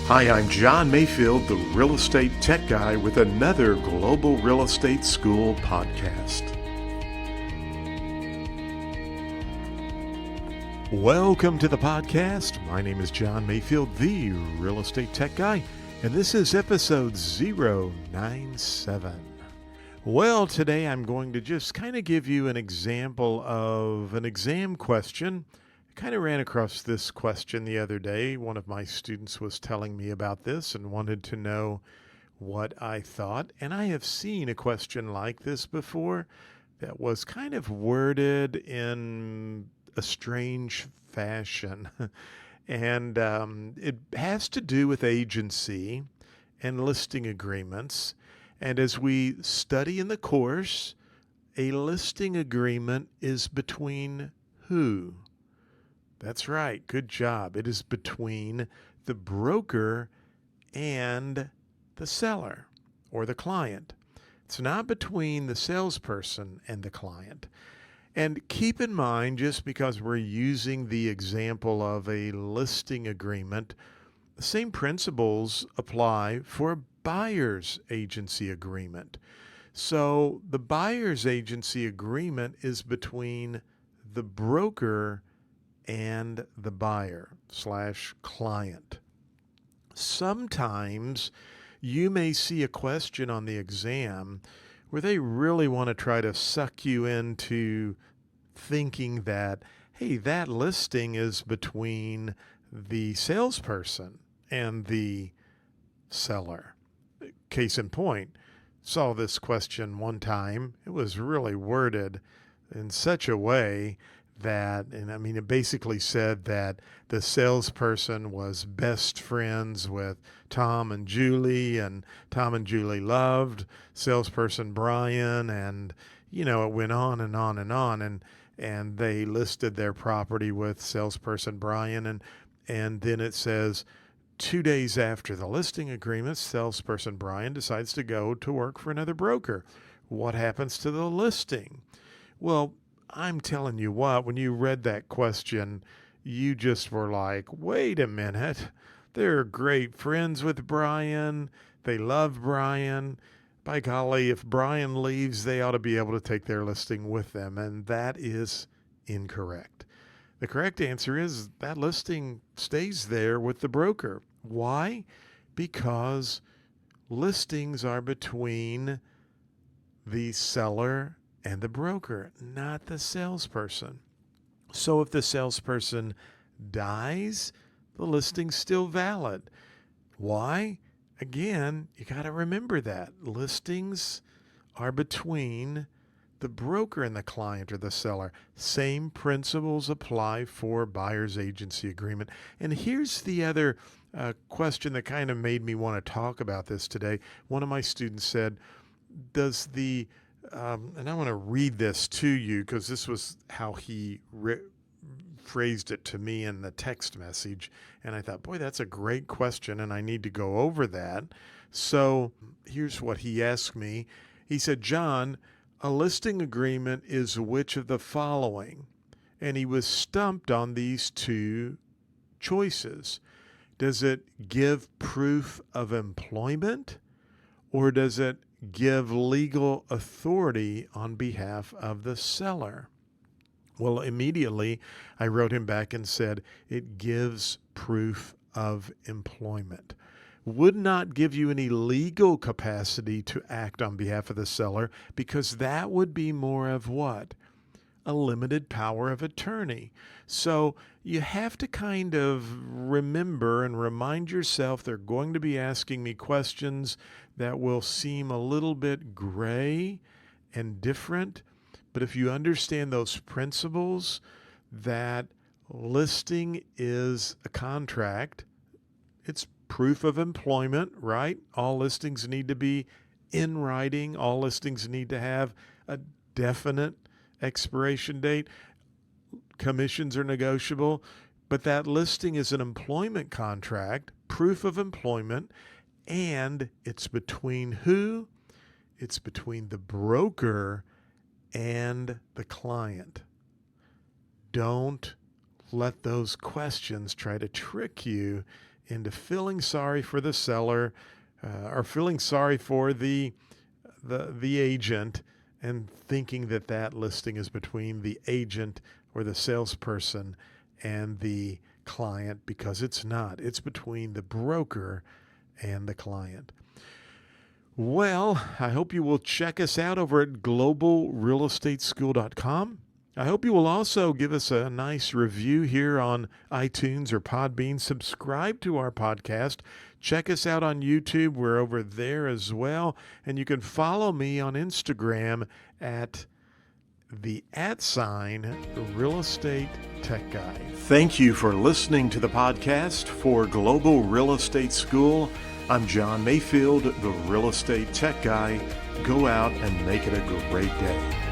Hi, I'm John Mayfield, the Real Estate Tech Guy, with another Global Real Estate School podcast. Welcome to the podcast. My name is John Mayfield, the Real Estate Tech Guy, and this is episode 097. Well, today I'm going to just kind of give you an example of an exam question. I kind of ran across this question the other day. One of my students was telling me about this and wanted to know what I thought. And I have seen a question like this before that was kind of worded in a strange fashion. And it has to do with agency and listing agreements. And as we study in the course, a listing agreement is between who? That's right. Good job. It is between the broker and the seller or the client. It's not between the salesperson and the client. And keep in mind, just because we're using the example of a listing agreement, the same principles apply for a buyer's agency agreement. So the buyer's agency agreement is between the broker and the buyer/client. Sometimes you may see a question on the exam where they really want to try to suck you into thinking that, hey, that listing is between the salesperson and the seller. Case in point, saw this question one time. It was really worded in such a way that, it basically said that the salesperson was best friends with Tom and Julie, and Tom and Julie loved salesperson Brian, and, it went on and on and on, and they listed their property with salesperson Brian, and then it says, 2 days after the listing agreement, salesperson Brian decides to go to work for another broker. What happens to the listing? Well, I'm telling you what, when you read that question, you just were like, wait a minute. They're great friends with Brian. They love Brian. By golly, if Brian leaves, they ought to be able to take their listing with them. And that is incorrect. The correct answer is that listing stays there with the broker. Why? Because listings are between the seller and the broker, not the salesperson. So if the salesperson dies, the listing's still valid. Why? Again, you got to remember that. Listings are between the broker and the client or the seller. Same principles apply for buyer's agency agreement. And here's the other question that kind of made me want to talk about this today. One of my students said, does the and I want to read this to you because this was how he phrased it to me in the text message. And I thought, boy, that's a great question, and I need to go over that. So here's what he asked me. He said, John, a listing agreement is which of the following? And he was stumped on these two choices. Does it give proof of employment, or does it give legal authority on behalf of the seller? Well, immediately I wrote him back and said it gives proof of employment. Would not give you any legal capacity to act on behalf of the seller, because that would be more of what? A limited power of attorney. So you have to kind of remember and remind yourself they're going to be asking me questions that will seem a little bit gray and different. But if you understand those principles, that listing is a contract, it's proof of employment, right? All listings need to be in writing. All listings need to have a definite expiration date. Commissions are negotiable, but that listing is an employment contract, proof of employment, and it's between who? It's between the broker and the client. Don't let those questions try to trick you into feeling sorry for the seller or feeling sorry for the agent and thinking that that listing is between the agent or the salesperson and the client, because it's not. It's between the broker and the client. Well, I hope you will check us out over at globalrealestateschool.com. I hope you will also give us a nice review here on iTunes or Podbean. Subscribe to our podcast. Check us out on YouTube. We're over there as well. And you can follow me on Instagram at the @Real Estate Tech Guy. Thank you for listening to the podcast for Global Real Estate School. I'm John Mayfield, the Real Estate Tech Guy. Go out and make it a great day.